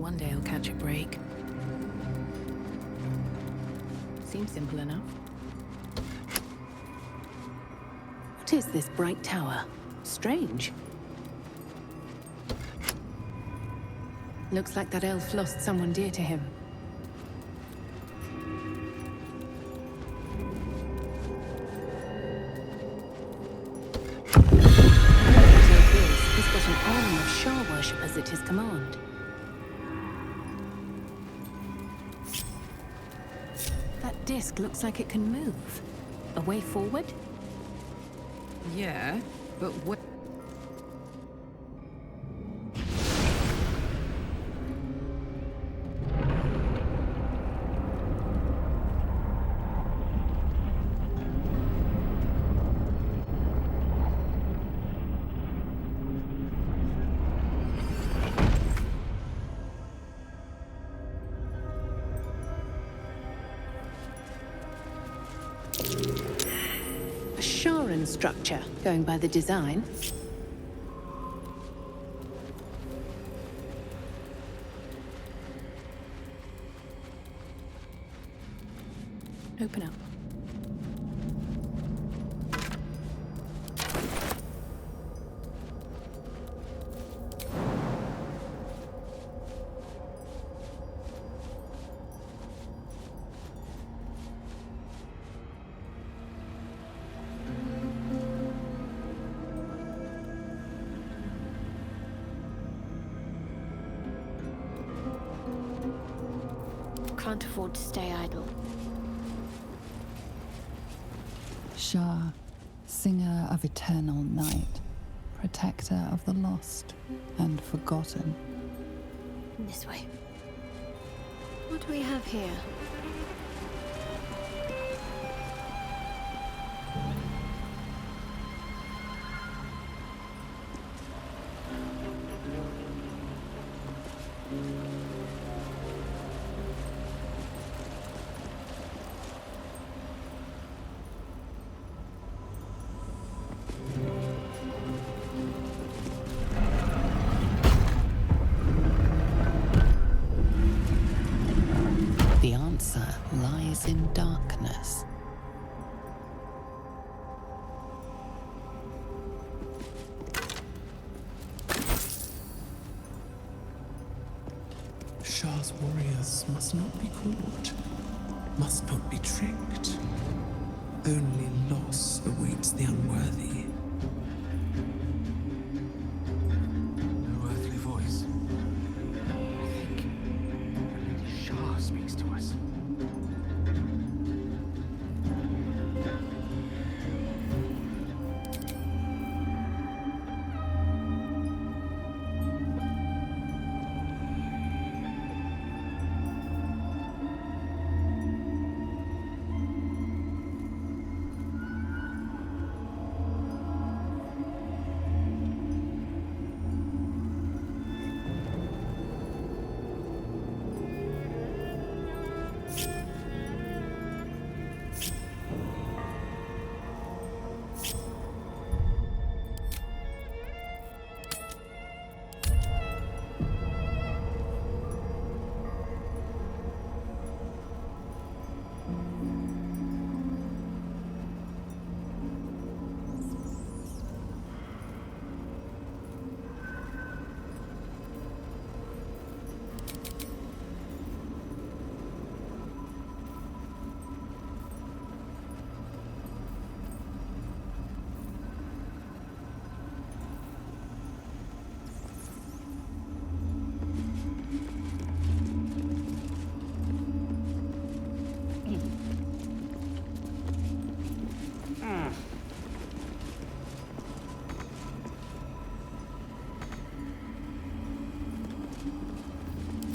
One day I'll catch a break. Seems simple enough. What is this bright tower? Strange. Looks like that elf lost someone dear to him. He's got an army of Shar worshippers at his command. That disc looks like it can move. A way forward? Yeah, but what? Structure, going by the design. Open up. Can't afford to stay idle. Shar, singer of eternal night, protector of the lost and forgotten. This way. What do we have here? The answer lies in darkness. Shar's warriors must not be caught, must not be tricked. Only loss awaits the unworthy. No earthly voice. I think Lady Shar speaks to us.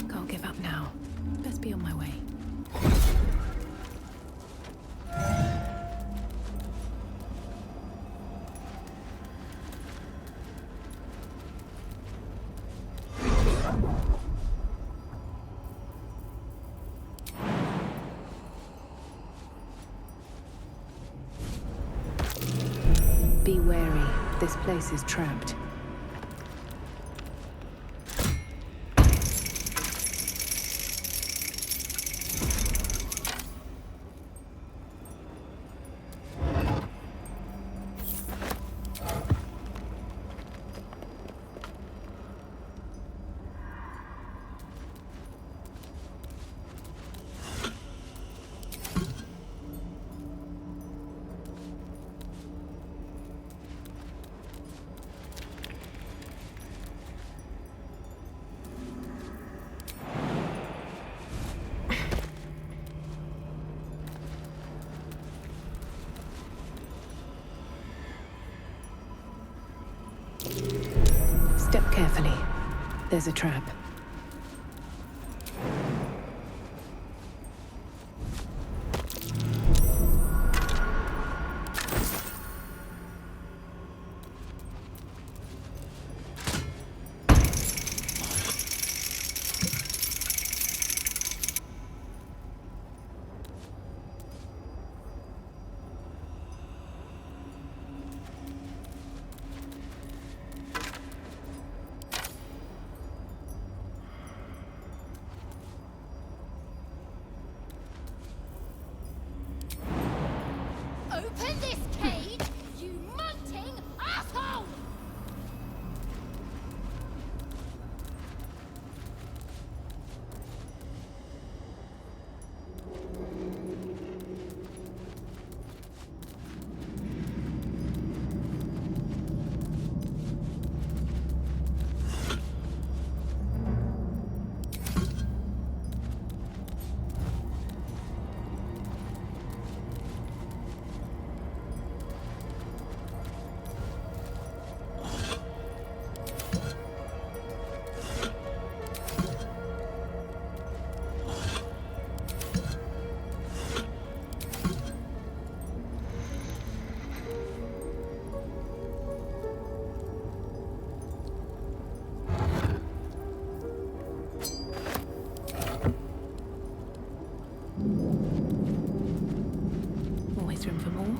Can't give up now. Best be on my way. Be wary. This place is trapped. Step carefully. There's a trap. Open this cage, you munting asshole! Always room for more.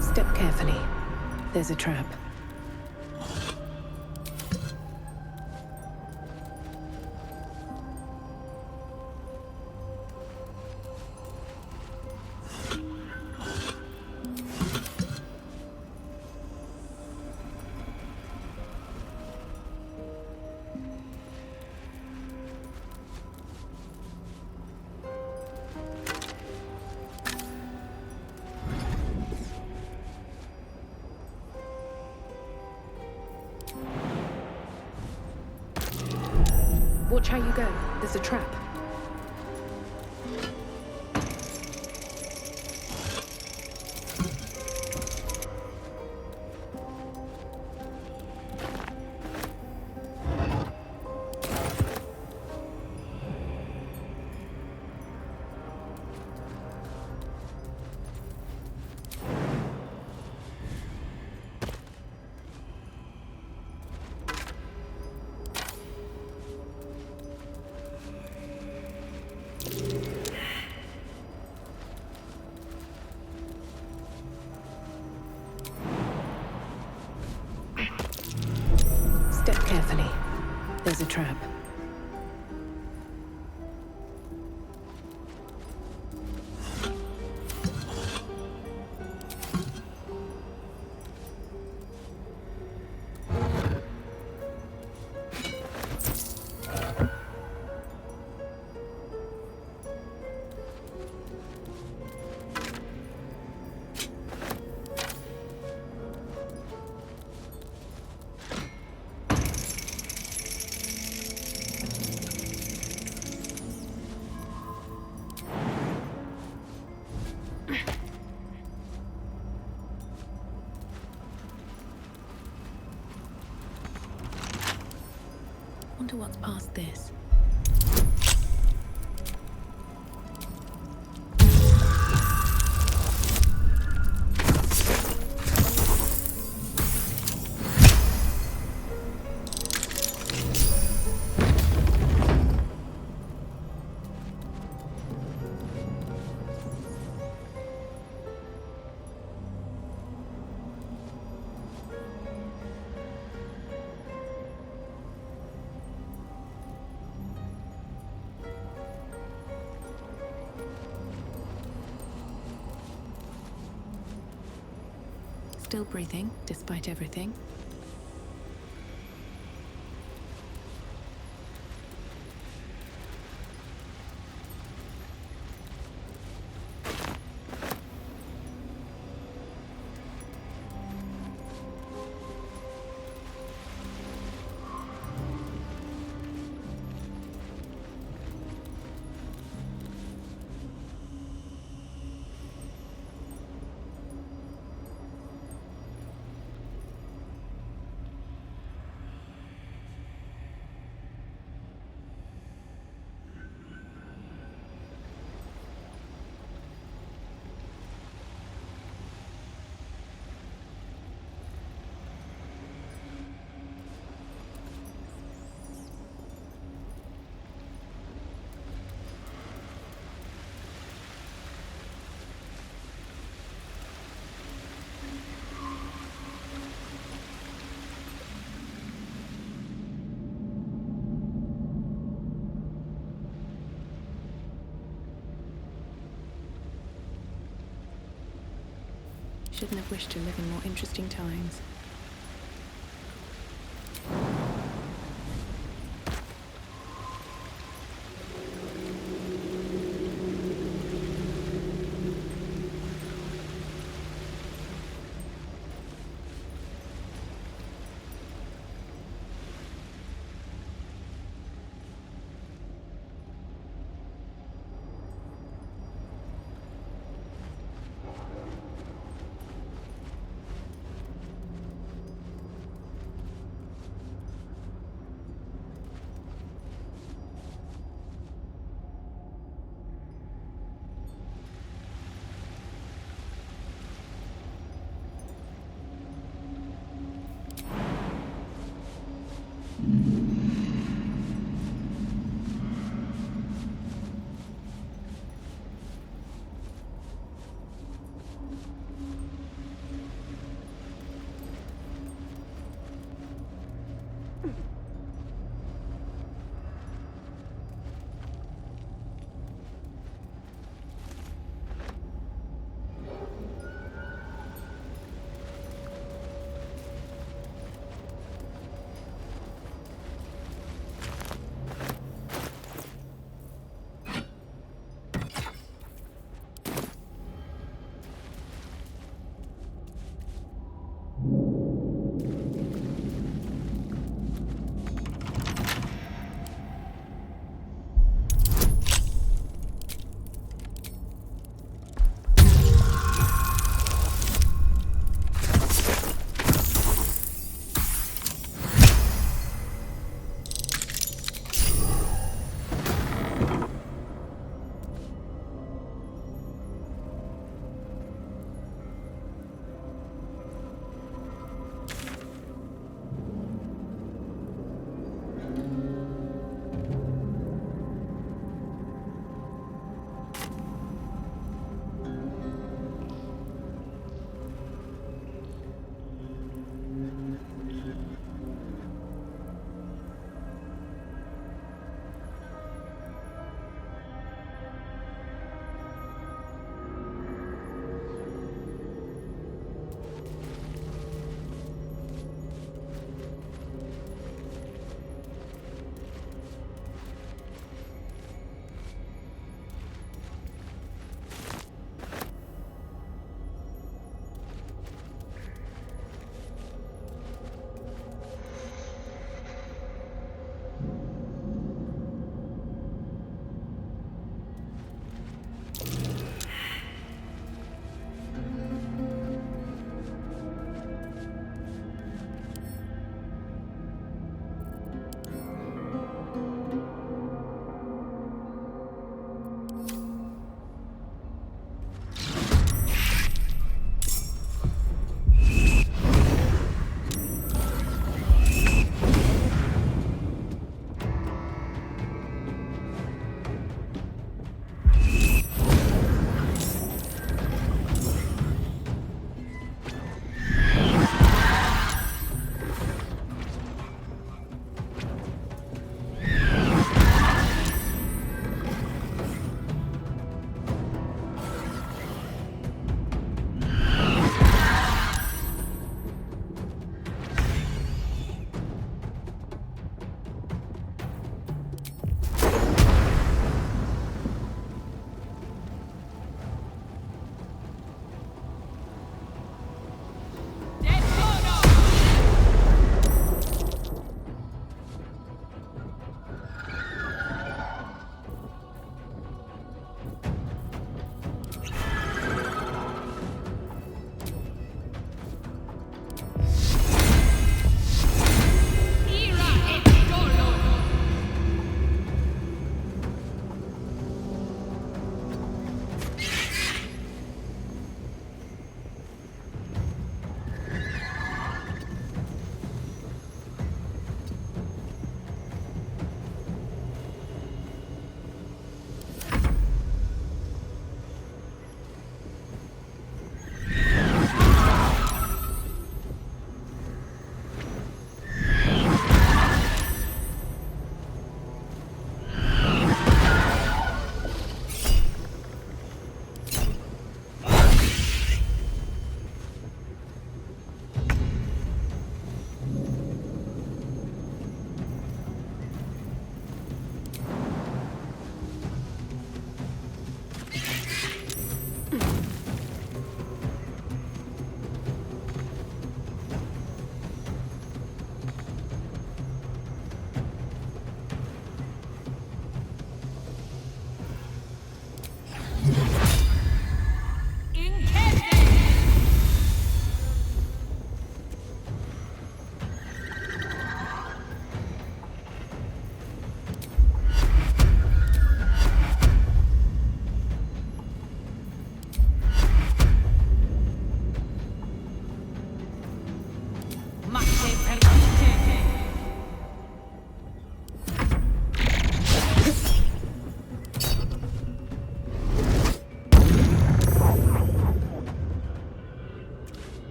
Step carefully. There's a trap. Watch how you go. There's a trap. Step carefully. There's a trap. Wonder what's past this. Still breathing, despite everything. Shouldn't have wished to live in more interesting times.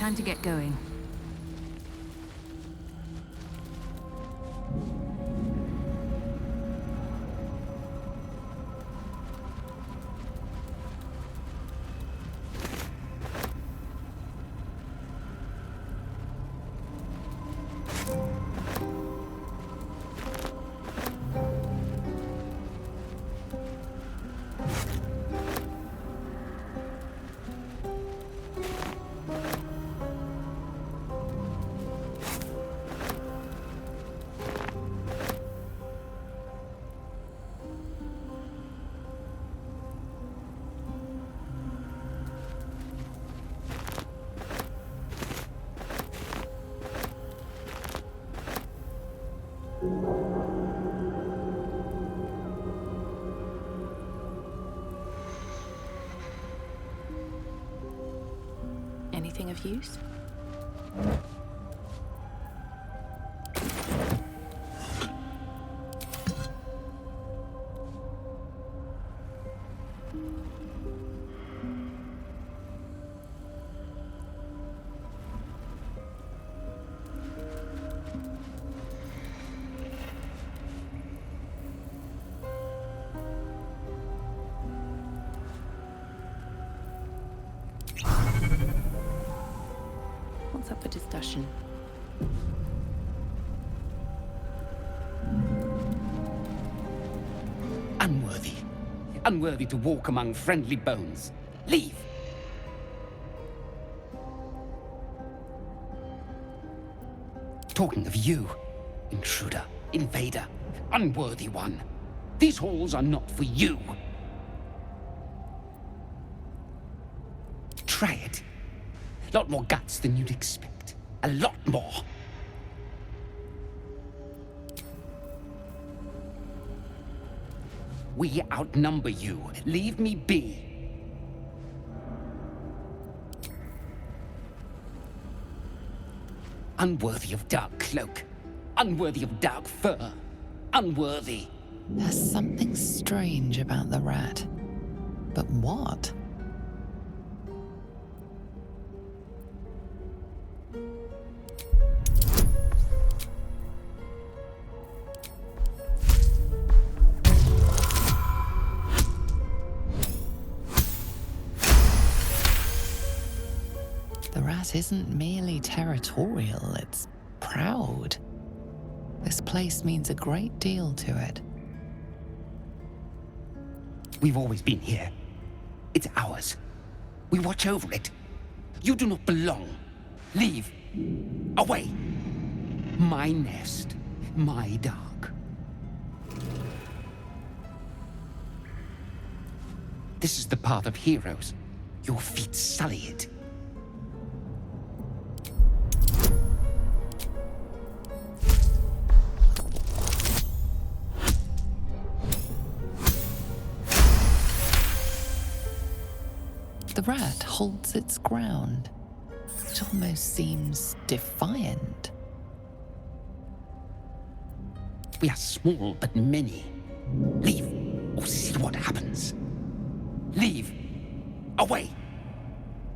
Time to get going. Anything of use? What's up for discussion? Unworthy. Unworthy to walk among friendly bones. Leave! Talking of you, intruder, invader, unworthy one. These halls are not for you. Try it. Lot more guts than you'd expect. A lot more. We outnumber you. Leave me be. Unworthy of dark cloak. Unworthy of dark fur. Unworthy. There's something strange about the rat. But what? The rat isn't merely territorial, it's proud. This place means a great deal to it. We've always been here. It's ours. We watch over it. You do not belong. Leave. Away. My nest. My dark. This is the path of heroes. Your feet sully it. The rat holds its ground. It almost seems defiant. We are small but many. Leave, or see what happens. Leave. Away.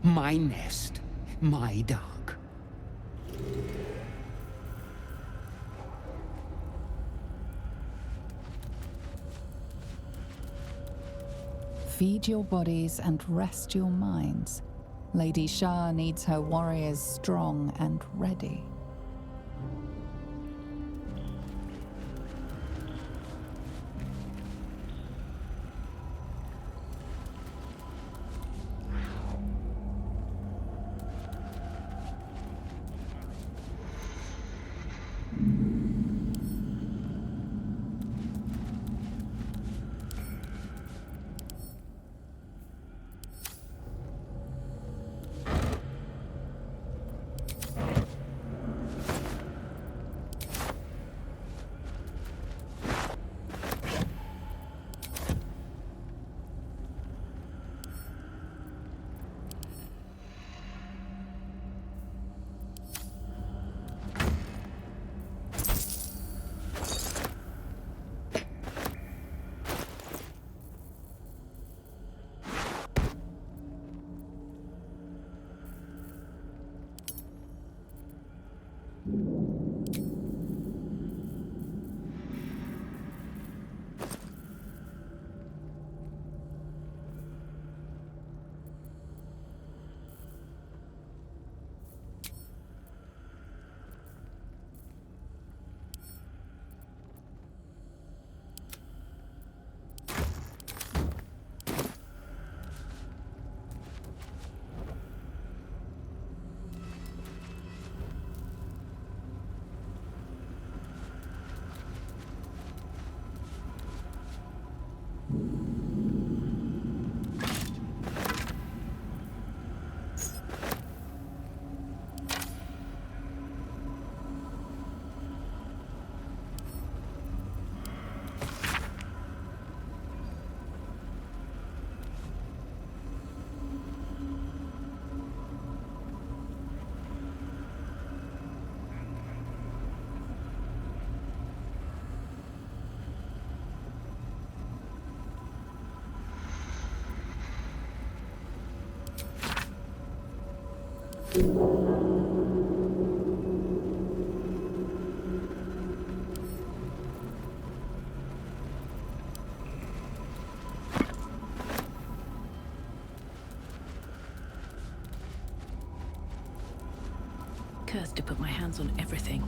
My nest. My dark. Feed your bodies and rest your minds. Lady Shar needs her warriors strong and ready. Cursed to put my hands on everything.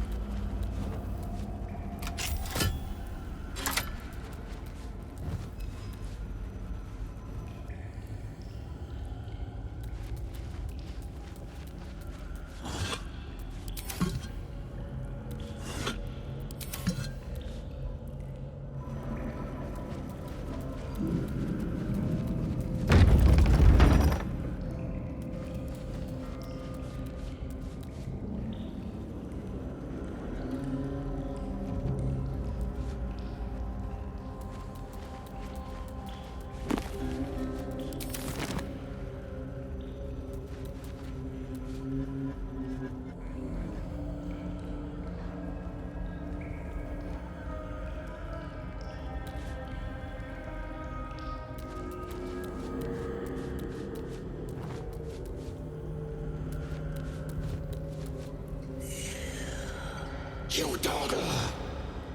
You daughter,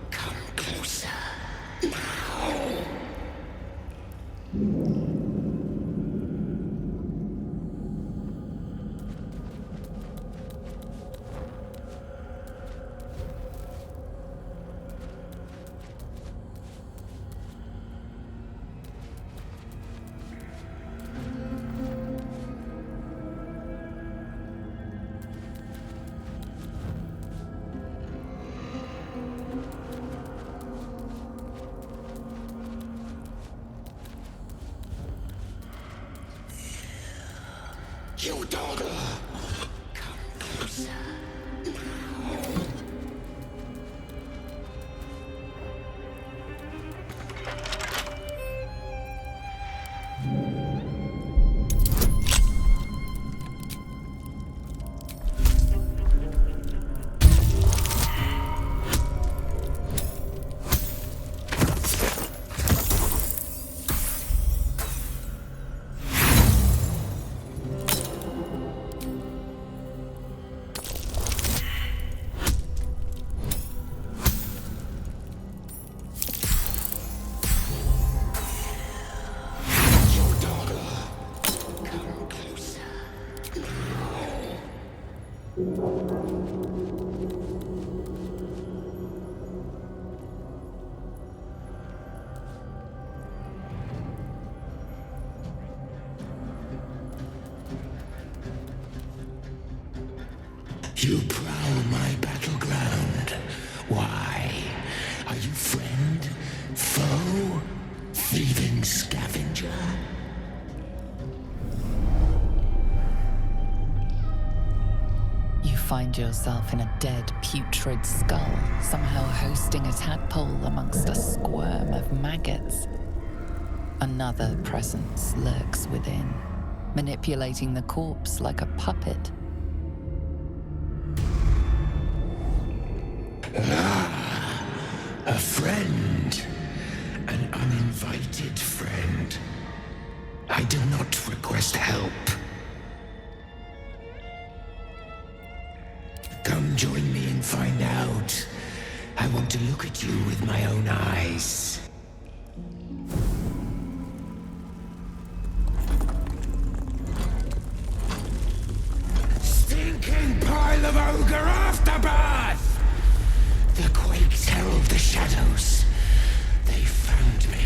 come closer now. You daughter, come closer now. You prowl my battleground. Why? Are you friend? Foe? Thieving scavenger? You find yourself in a dead, putrid skull, somehow hosting a tadpole amongst a squirm of maggots. Another presence lurks within, manipulating the corpse like a puppet. A friend. An uninvited friend. I do not request help. Come join me in and find out. I want to look at you with my own eyes. Stinking pile of ogre aftermath! The quakes herald the shadows. They found me.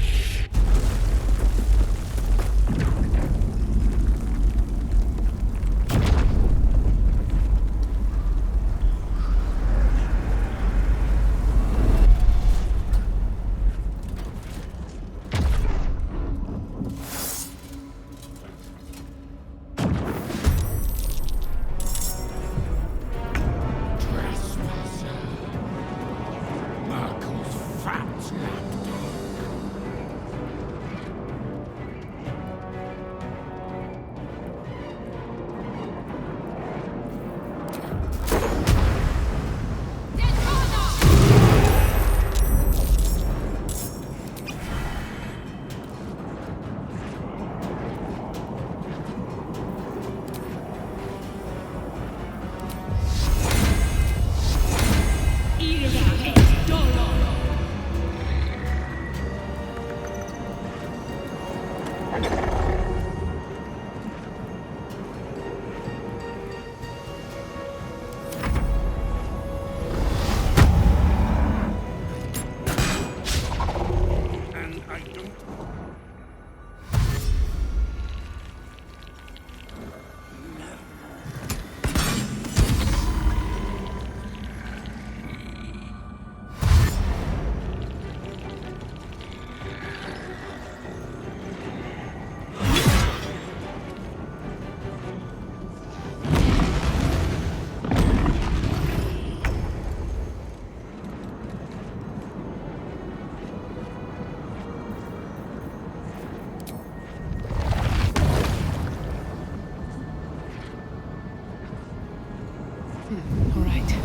All right.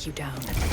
take you down.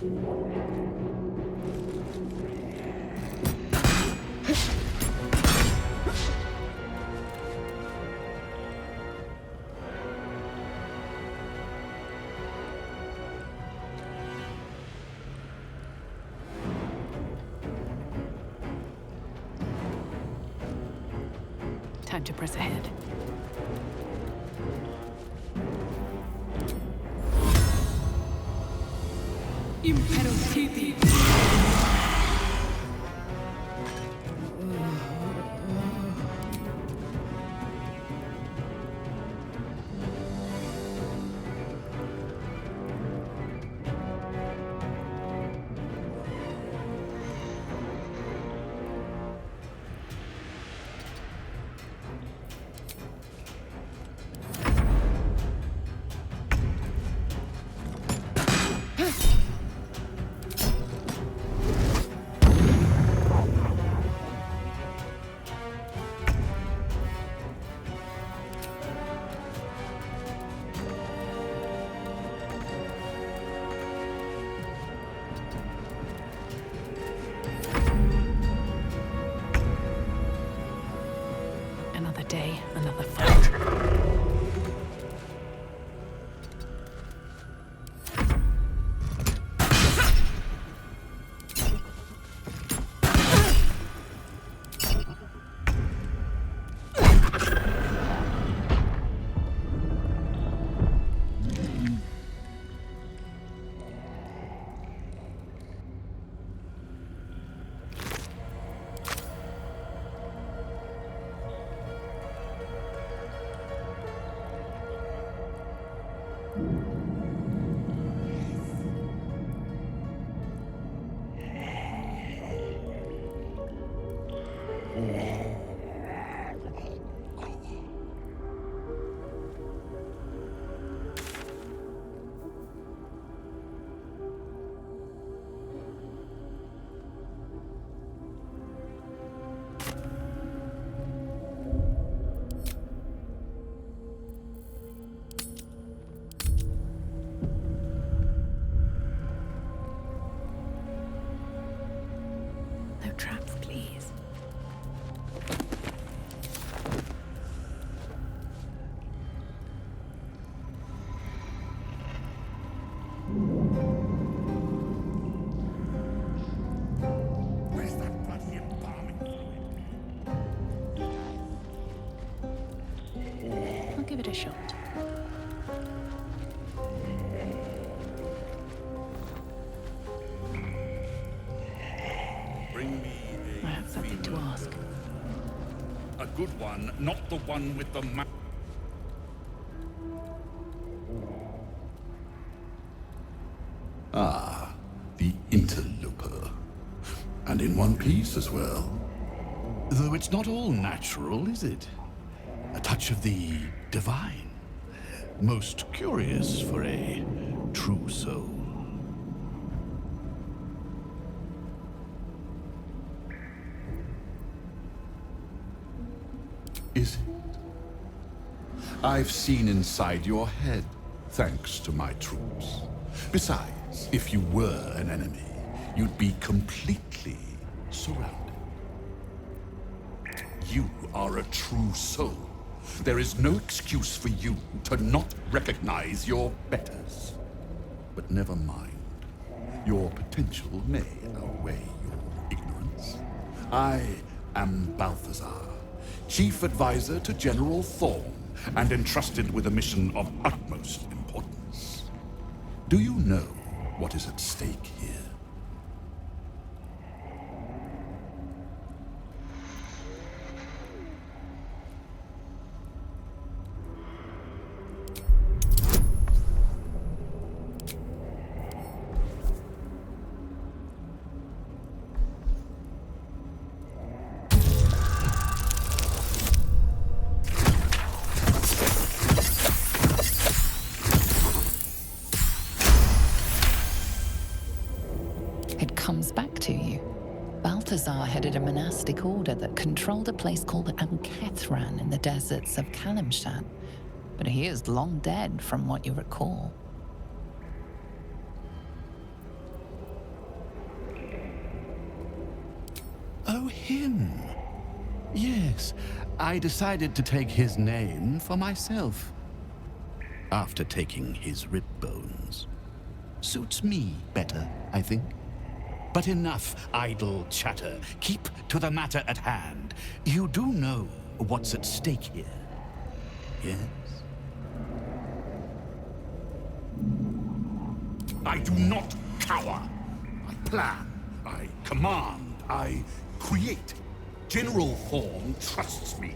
Time to press ahead. Imperativi. Another day, another fight. No traps, please. Where's that bloody embalming fluid? I'll give it a shot. Bring me I have something to ask. a good one, not the one with the Ah, the interloper. And in one piece as well. Though it's not all natural, is it? A touch of the divine. Most curious for a true soul. Is it? I've seen inside your head, thanks to my troops. Besides, if you were an enemy, you'd be completely surrounded. You are a true soul. There is no excuse for you to not recognize your betters. But never mind. Your potential may outweigh your ignorance. I am Balthazar, Chief Advisor to General Thorn, and entrusted with a mission of utmost importance. Do you know what is at stake here? It comes back to you. Balthazar headed a monastic order that controlled a place called Ankethran in the deserts of Kalimshan, but he is long dead from what you recall. Oh, him. Yes, I decided to take his name for myself. After taking his rib bones. Suits me better, I think. But enough idle chatter. Keep to the matter at hand. You do know what's at stake here, yes? I do not cower. I plan, I command, I create. General Thorn trusts me.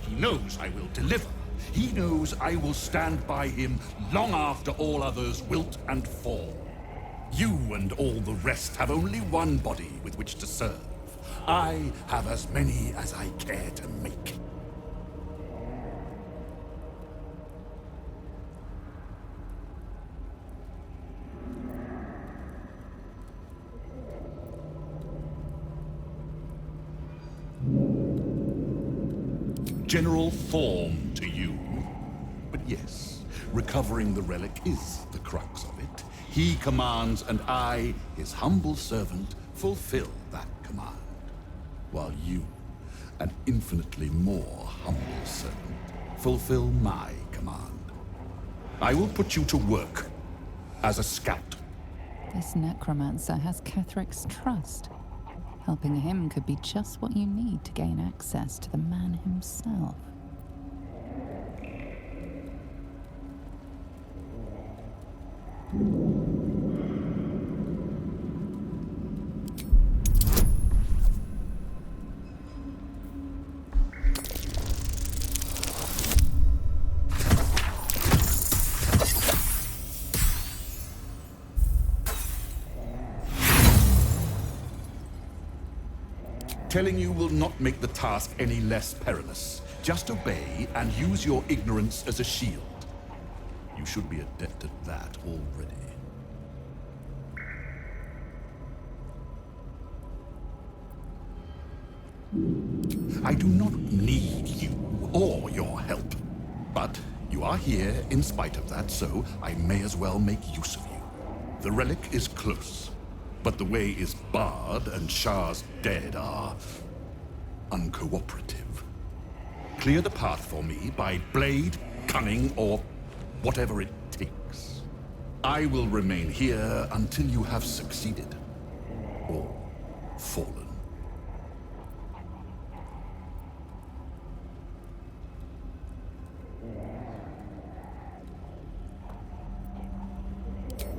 He knows I will deliver. He knows I will stand by him long after all others wilt and fall. You and all the rest have only one body with which to serve. I have as many as I care to make. General Thorn to you. But yes, recovering the relic is the crux of it. He commands, and I, his humble servant, fulfill that command. While you, an infinitely more humble servant, fulfill my command. I will put you to work as a scout. This necromancer has Kethric's trust. Helping him could be just what you need to gain access to the man himself. Telling you will not make the task any less perilous. Just obey and use your ignorance as a shield. You should be adept at that already. I do not need you or your help. But you are here in spite of that, so I may as well make use of you. The relic is close. But the way is barred, and Shar's dead are uncooperative. Clear the path for me by blade, cunning, or whatever it takes. I will remain here until you have succeeded. Or fallen.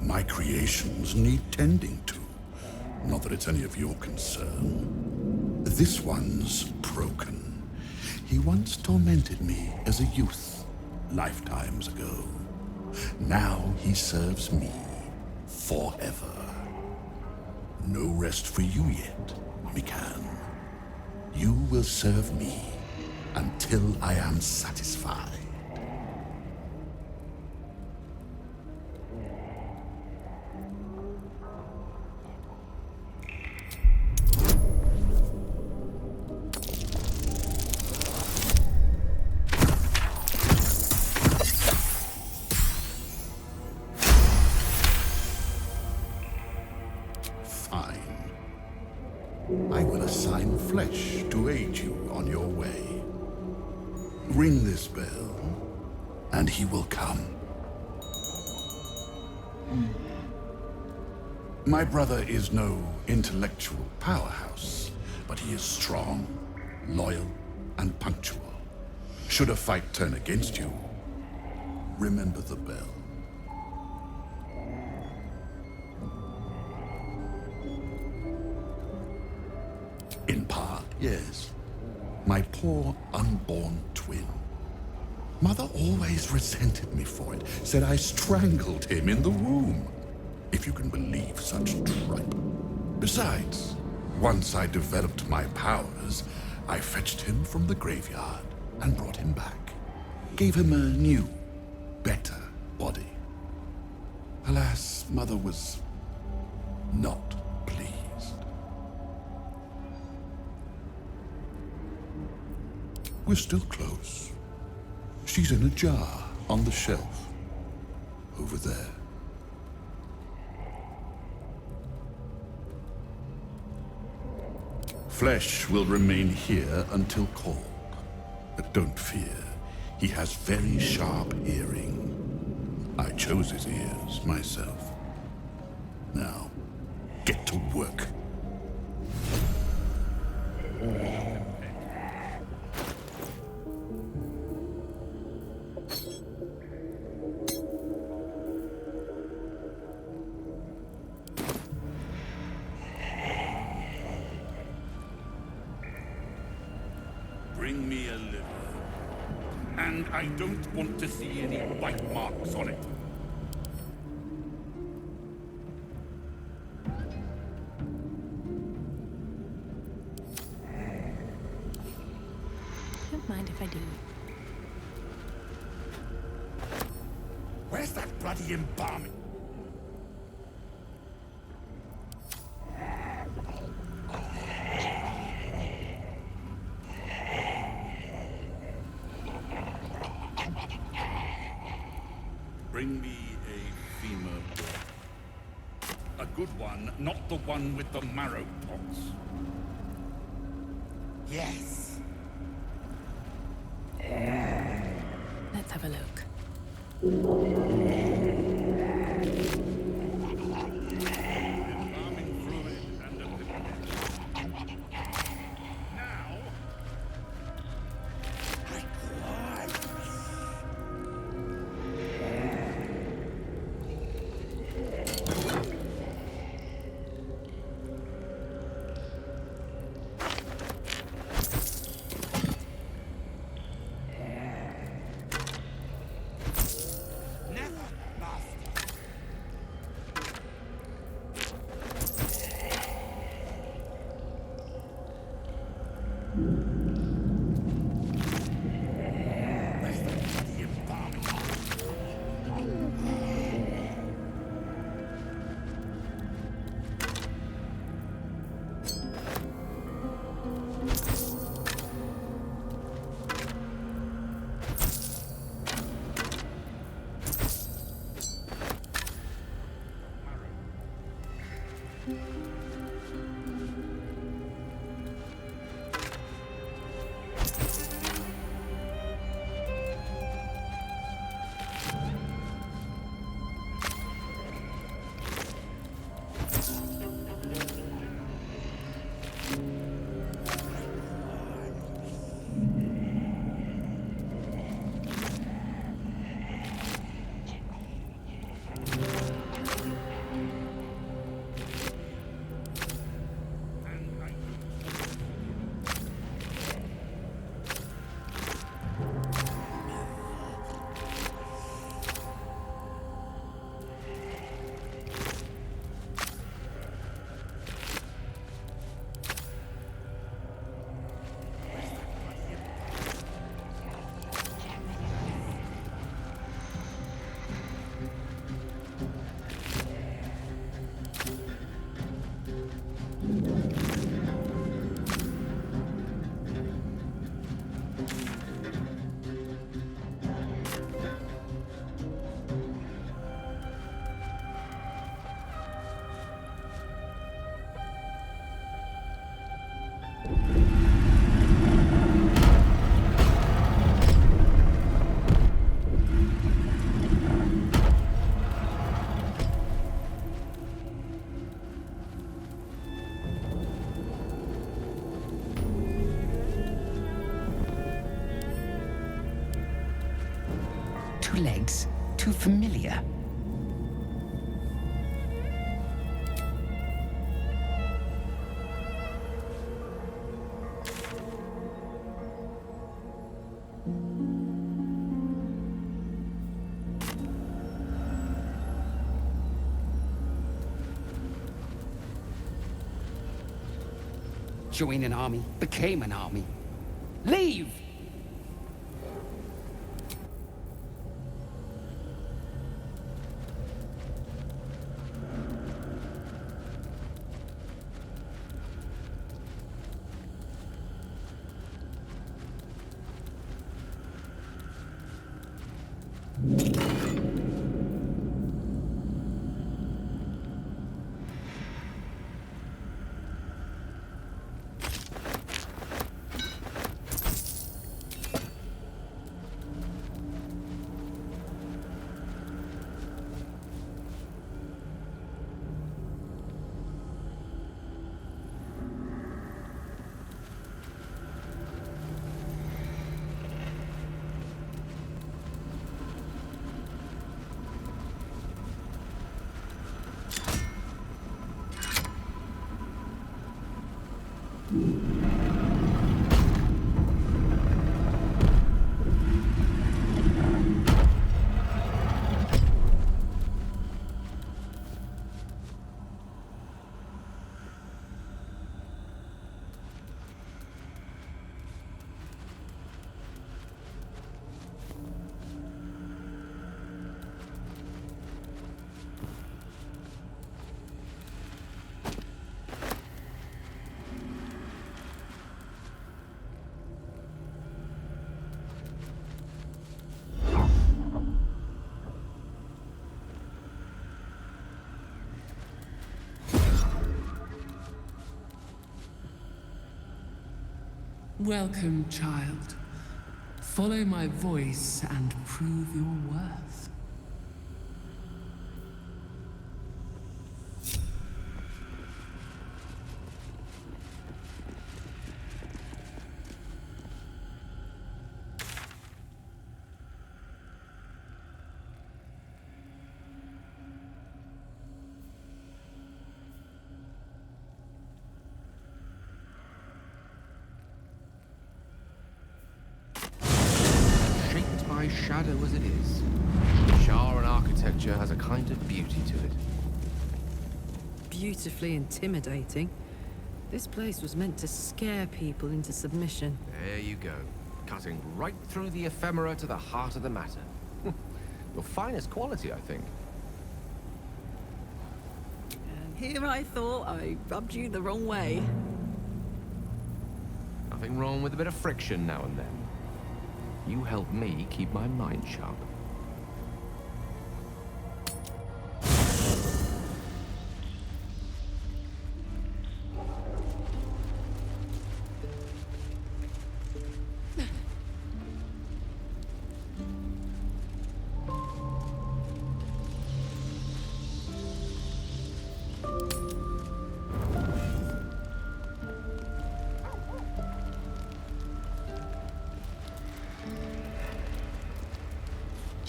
My creations need tending to. Not that it's any of your concern. This one's broken. He once tormented me as a youth, lifetimes ago. Now he serves me forever. No rest for you yet, Mikan. You will serve me until I am satisfied. I will assign flesh to aid you on your way. Ring this bell, and he will come. My brother is no intellectual powerhouse, but he is strong, loyal, and punctual. Should a fight turn against you, remember the bell. In part, yes. My poor unborn twin. Mother always resented me for it, said I strangled him in the womb. If you can believe such tripe. Besides, once I developed my powers, I fetched him from the graveyard and brought him back. Gave him a new, better body. Alas, Mother was not pleased. We're still close. She's in a jar on the shelf. Over there. Flesh will remain here until called. But don't fear, he has very sharp hearing. I chose his ears myself. Now, get to work. Bring me a liver. And I don't want to see any white marks on it. Don't mind if I do. Where's that bloody embalming? Bring me a femur bone. A good one, not the one with the marrow pots. Yes. Let's have a look. Embalming fluid and a liquid. Now. Two legs, too familiar. Joined an army, became an army. Leave! Welcome, child. Follow my voice and prove your worth. Shadow as it is, Shar and architecture has a kind of beauty to it. Beautifully intimidating. This place was meant to scare people into submission. There you go. Cutting right through the ephemera to the heart of the matter. Your finest quality, I think. And here I thought I rubbed you the wrong way. Nothing wrong with a bit of friction now and then. You help me keep my mind sharp.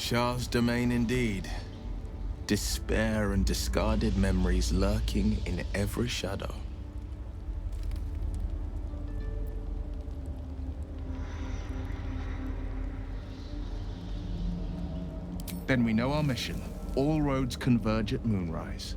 Shar's domain indeed. Despair and discarded memories lurking in every shadow. Then we know our mission. All roads converge at moonrise.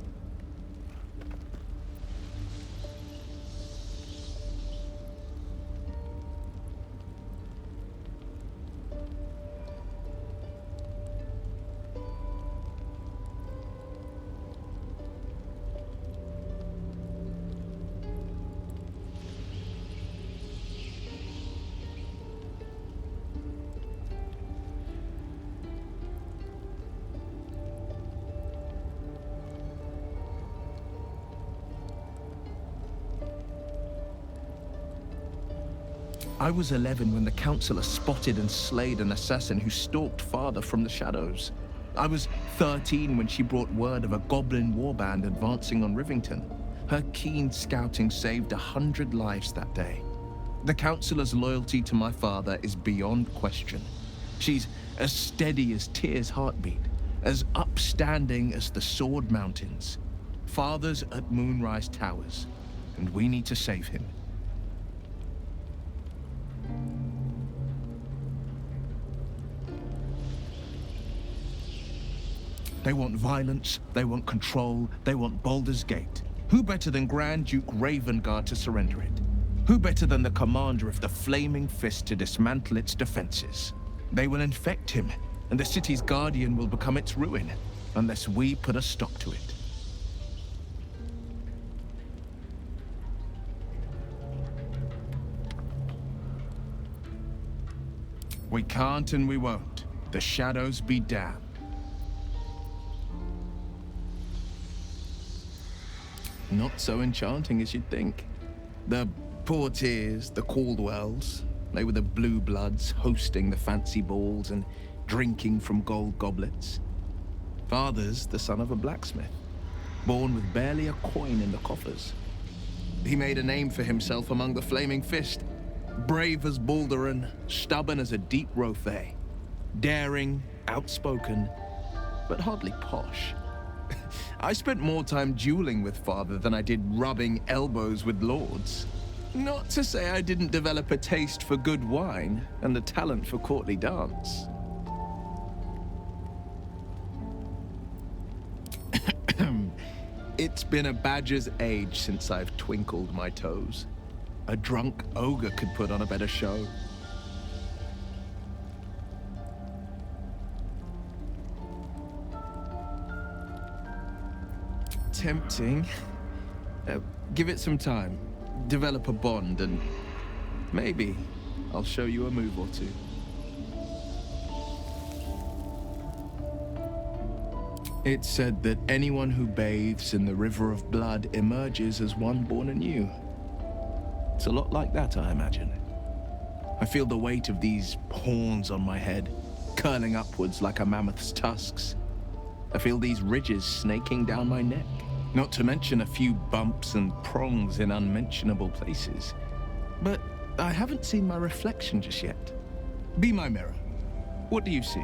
I was 11 when the Councillor spotted and slayed an assassin who stalked father from the shadows. I was 13 when she brought word of a goblin warband advancing on Rivington. Her keen scouting saved 100 lives that day. The Councillor's loyalty to my father is beyond question. She's as steady as Tyr's heartbeat, as upstanding as the Sword Mountains. Father's at Moonrise Towers, and we need to save him. They want violence, they want control, they want Baldur's Gate. Who better than Grand Duke Ravengard to surrender it? Who better than the commander of the Flaming Fist to dismantle its defenses? They will infect him, and the city's guardian will become its ruin, unless we put a stop to it. We can't and we won't. The shadows be damned. Not so enchanting as you'd think. The Portiers, the Caldwells, they were the blue bloods hosting the fancy balls and drinking from gold goblets. Father's the son of a blacksmith, born with barely a coin in the coffers. He made a name for himself among the Flaming Fist, brave as Baldur, stubborn as a deep Rafael, daring, outspoken, but hardly posh. I spent more time dueling with father than I did rubbing elbows with lords. Not to say I didn't develop a taste for good wine and a talent for courtly dance. It's been a badger's age since I've twinkled my toes. A drunk ogre could put on a better show. Tempting. Give it some time. Develop a bond, and maybe I'll show you a move or two. It's said that anyone who bathes in the river of blood emerges as one born anew. It's a lot like that, I imagine. I feel the weight of these horns on my head, curling upwards like a mammoth's tusks. I feel these ridges snaking down my neck, not to mention a few bumps and prongs in unmentionable places. But I haven't seen my reflection just yet. Be my mirror. What do you see?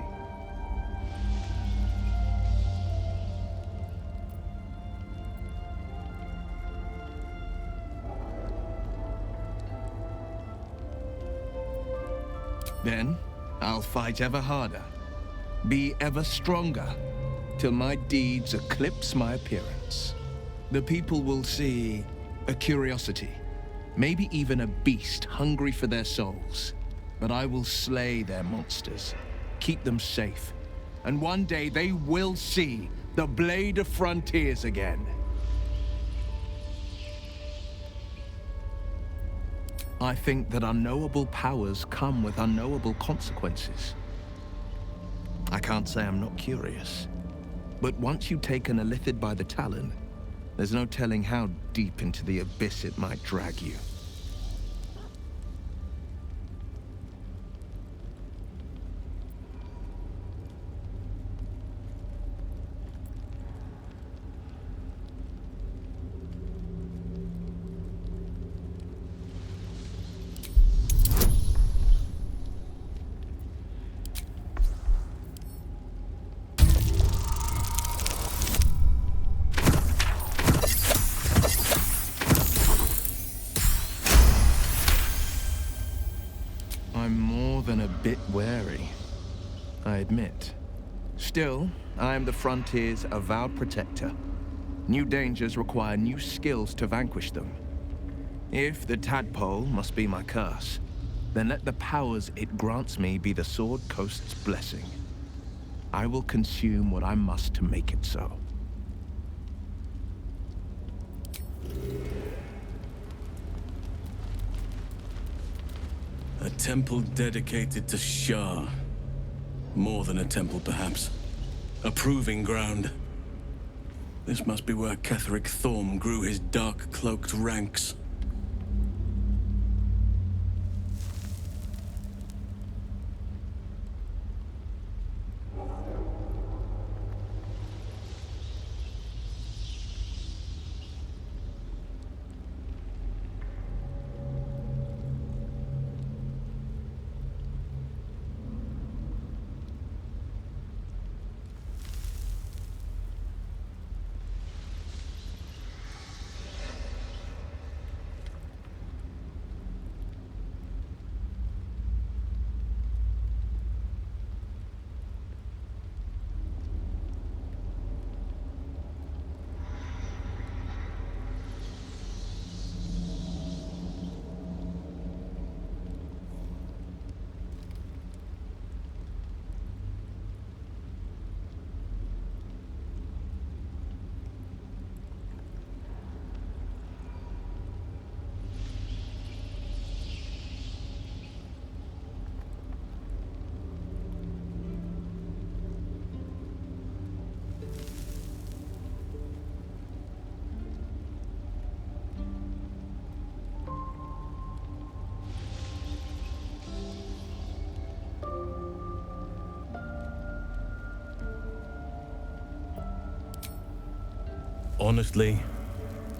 Then, I'll fight ever harder, be ever stronger, till my deeds eclipse my appearance. The people will see a curiosity, maybe even a beast hungry for their souls. But I will slay their monsters, keep them safe, and one day they will see the Blade of Frontiers again. I think that unknowable powers come with unknowable consequences. I can't say I'm not curious, but once you've taken a lithid by the talon, there's no telling how deep into the abyss it might drag you. I'm more than a bit wary, I admit. Still, I am the Frontier's avowed protector. New dangers require new skills to vanquish them. If the tadpole must be my curse, then let the powers it grants me be the Sword Coast's blessing. I will consume what I must to make it so. A temple dedicated to Shar. More than a temple, perhaps. A proving ground. This must be where Ketheric Thorm grew his dark-cloaked ranks. Honestly,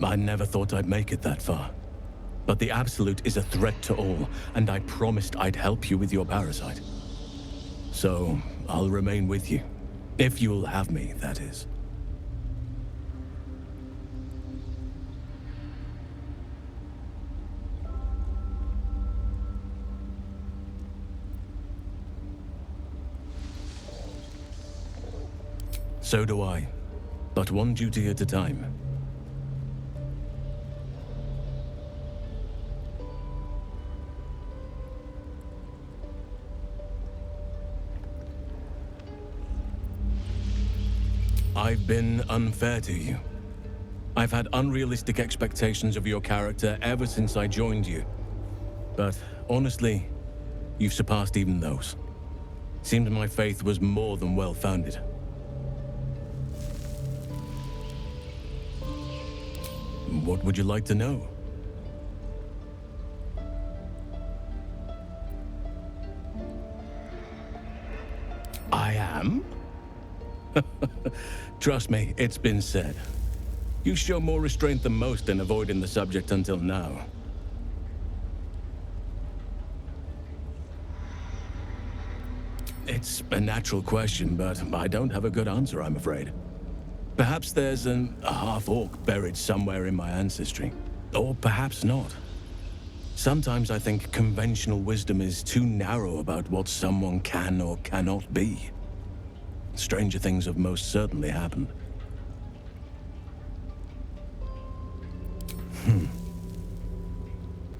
I never thought I'd make it that far. But the Absolute is a threat to all, and I promised I'd help you with your parasite. So, I'll remain with you. If you'll have me, that is. So do I. But one duty at a time. I've been unfair to you. I've had unrealistic expectations of your character ever since I joined you. But honestly, you've surpassed even those. Seemed my faith was more than well-founded. What would you like to know? I am? Trust me, it's been said. You show more restraint than most in avoiding the subject until now. It's a natural question, but I don't have a good answer, I'm afraid. Perhaps there's a half-orc buried somewhere in my ancestry. Or perhaps not. Sometimes I think conventional wisdom is too narrow about what someone can or cannot be. Stranger things have most certainly happened.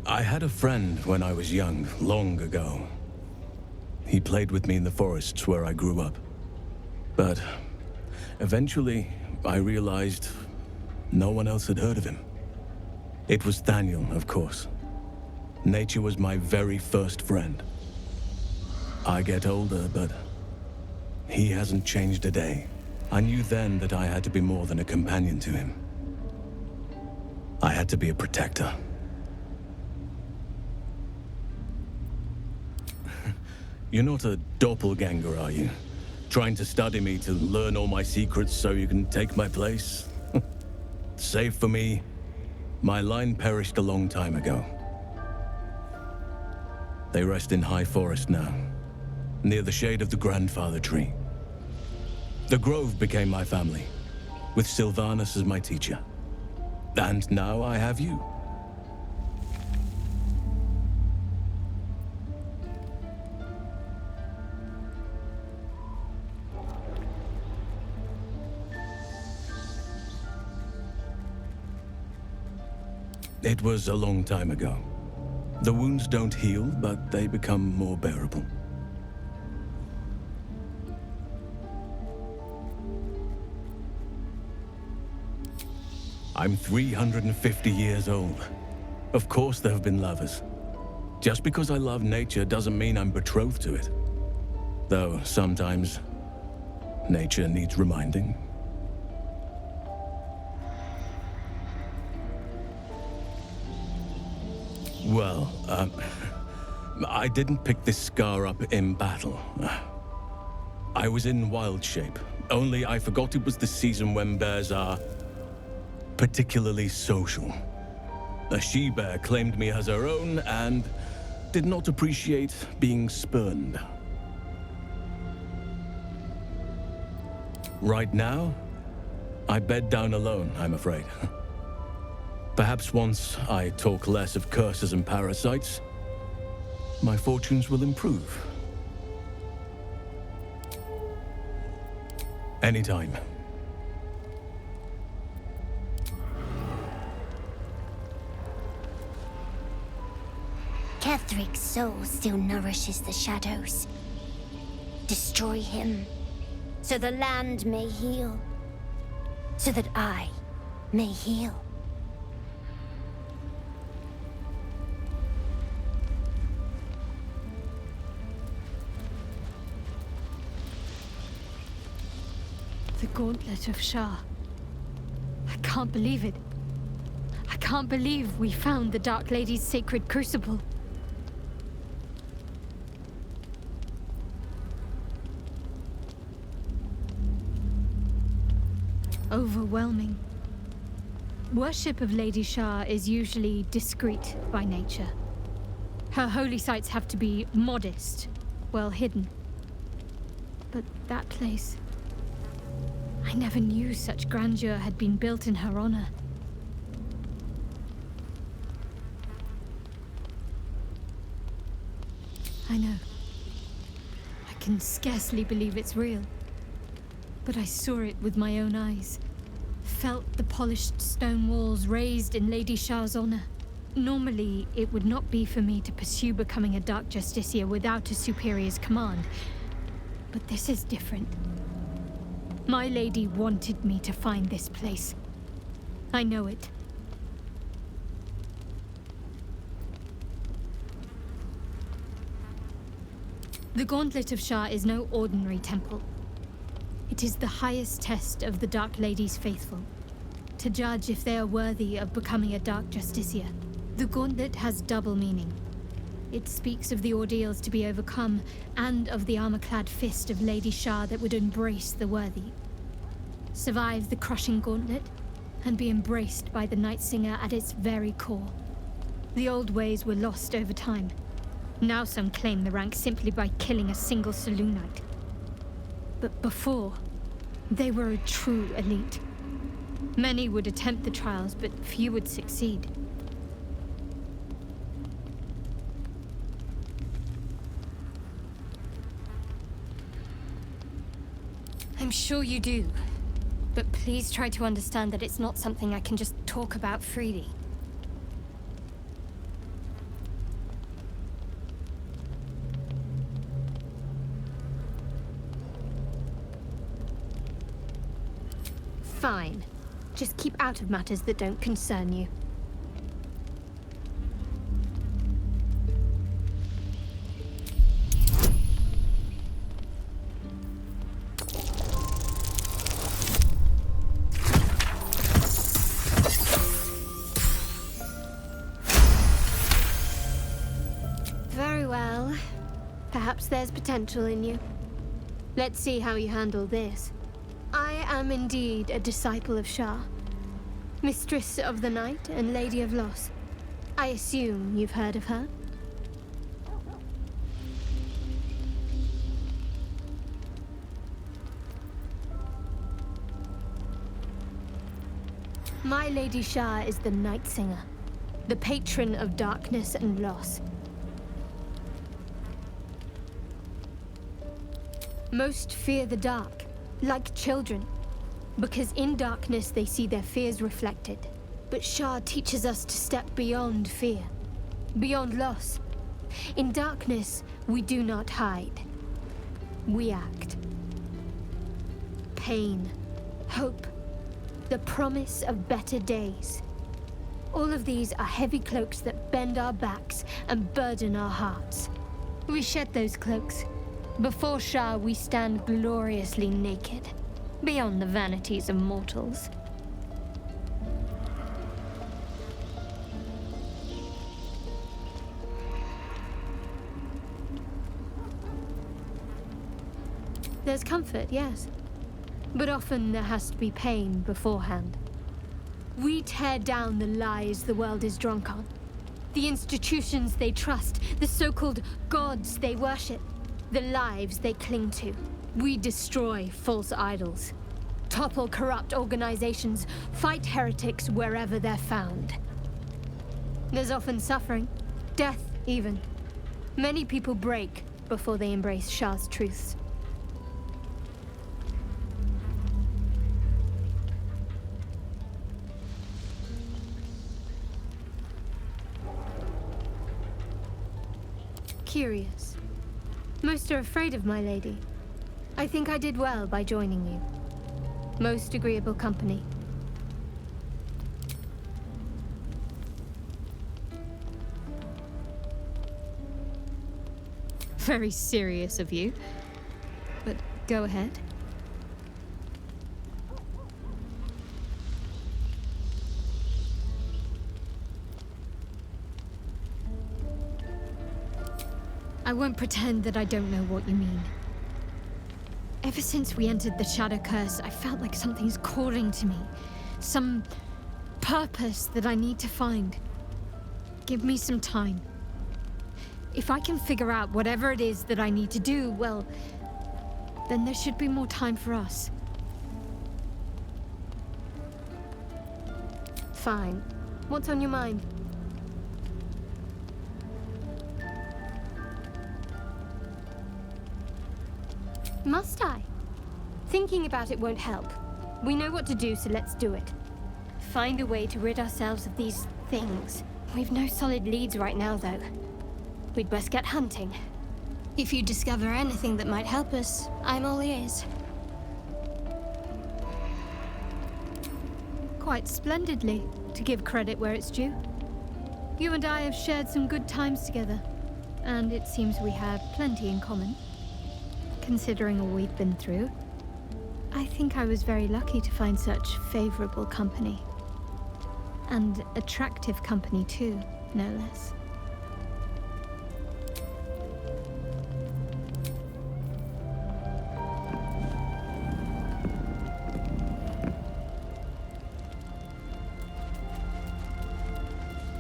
I had a friend when I was young, long ago. He played with me in the forests where I grew up. But eventually, I realized no one else had heard of him. It was Daniel, of course. Nature was my very first friend. I get older, but he hasn't changed a day. I knew then that I had to be more than a companion to him. I had to be a protector. You're not a doppelganger, are you? Trying to study me to learn all my secrets so you can take my place? Save for me, my line perished a long time ago. They rest in high forest now, near the shade of the grandfather tree. The grove became my family, with Sylvanus as my teacher. And now I have you. It was a long time ago. The wounds don't heal, but they become more bearable. I'm 350 years old. Of course there have been lovers. Just because I love nature doesn't mean I'm betrothed to it. Though sometimes, nature needs reminding. Well, I didn't pick this scar up in battle. I was in wild shape, only I forgot it was the season when bears are particularly social. A she-bear claimed me as her own and did not appreciate being spurned. Right now, I bed down alone, I'm afraid. Perhaps once I talk less of curses and parasites, my fortunes will improve. Anytime. Kethric's soul still nourishes the shadows. Destroy him, so the land may heal, so that I may heal. The Gauntlet of Shar. I can't believe it. I can't believe we found the Dark Lady's sacred crucible. Overwhelming. Worship of Lady Shar is usually discreet by nature. Her holy sites have to be modest, well hidden. But that place... I never knew such grandeur had been built in her honor. I know. I can scarcely believe it's real. But I saw it with my own eyes. Felt the polished stone walls raised in Lady Shar's honor. Normally, it would not be for me to pursue becoming a Dark Justiciar without a superior's command. But this is different. My lady wanted me to find this place. I know it. The Gauntlet of Shar is no ordinary temple. It is the highest test of the Dark Lady's faithful, to judge if they are worthy of becoming a Dark Justiciar. The Gauntlet has double meaning. It speaks of the ordeals to be overcome, and of the armor-clad fist of Lady Shar that would embrace the worthy. Survive the crushing gauntlet, and be embraced by the Night Singer at its very core. The old ways were lost over time. Now some claim the rank simply by killing a single Selûnite. But before, they were a true elite. Many would attempt the trials, but few would succeed. I'm sure you do. But please try to understand that it's not something I can just talk about freely. Fine. Just keep out of matters that don't concern you. Very well. Perhaps there's potential in you. Let's see how you handle this. I am indeed a disciple of Shar, Mistress of the Night and Lady of Loss. I assume you've heard of her? My Lady Shar is the Night Singer, the patron of darkness and loss. Most fear the dark, like children, because in darkness they see their fears reflected. But Shar teaches us to step beyond fear, beyond loss. In darkness, we do not hide. We act. Pain, hope, the promise of better days. All of these are heavy cloaks that bend our backs and burden our hearts. We shed those cloaks. Before Shar, we stand gloriously naked, beyond the vanities of mortals. There's comfort, yes. But often there has to be pain beforehand. We tear down the lies the world is drunk on. The institutions they trust, the so-called gods they worship, the lives they cling to. We destroy false idols, topple corrupt organizations, fight heretics wherever they're found. There's often suffering, death even. Many people break before they embrace Shar's truths. Curious. Most are afraid of my lady. I think I did well by joining you. Most agreeable company. Very serious of you. But go ahead. I won't pretend that I don't know what you mean. Ever since we entered the Shadow Curse, I felt like something's calling to me. Some purpose that I need to find. Give me some time. If I can figure out whatever it is that I need to do, well, then there should be more time for us. Fine. What's on your mind? Must I? Thinking about it won't help. We know what to do, so let's do it. Find a way to rid ourselves of these things. We've no solid leads right now, though. We'd best get hunting. If you discover anything that might help us, I'm all ears. Quite splendidly, to give credit where it's due. You and I have shared some good times together, and it seems we have plenty in common. Considering all we've been through, I think I was very lucky to find such favorable company. And attractive company too, no less.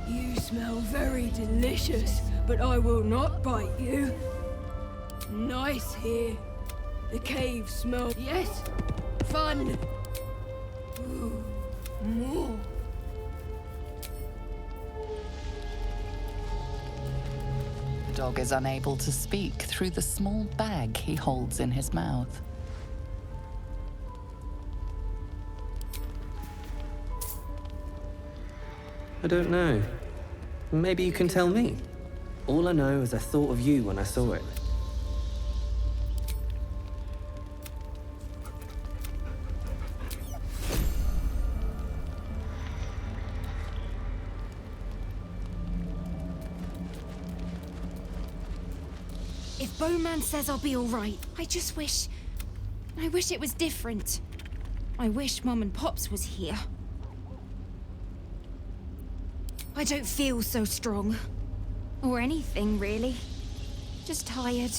You smell very delicious, but I will not bite you. Nice here. The cave smells. Yes, fun. Ooh, more. The dog is unable to speak through the small bag he holds in his mouth. I don't know. Maybe you can tell me. All I know is I thought of you when I saw it. If Bowman says I'll be all right, I wish it was different. I wish Mum and Pops was here. I don't feel so strong. Or anything, really. Just tired.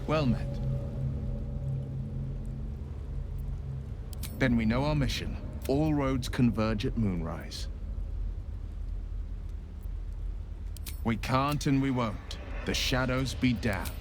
Well met. Then we know our mission. All roads converge at moonrise. We can't and we won't. The shadows be damned.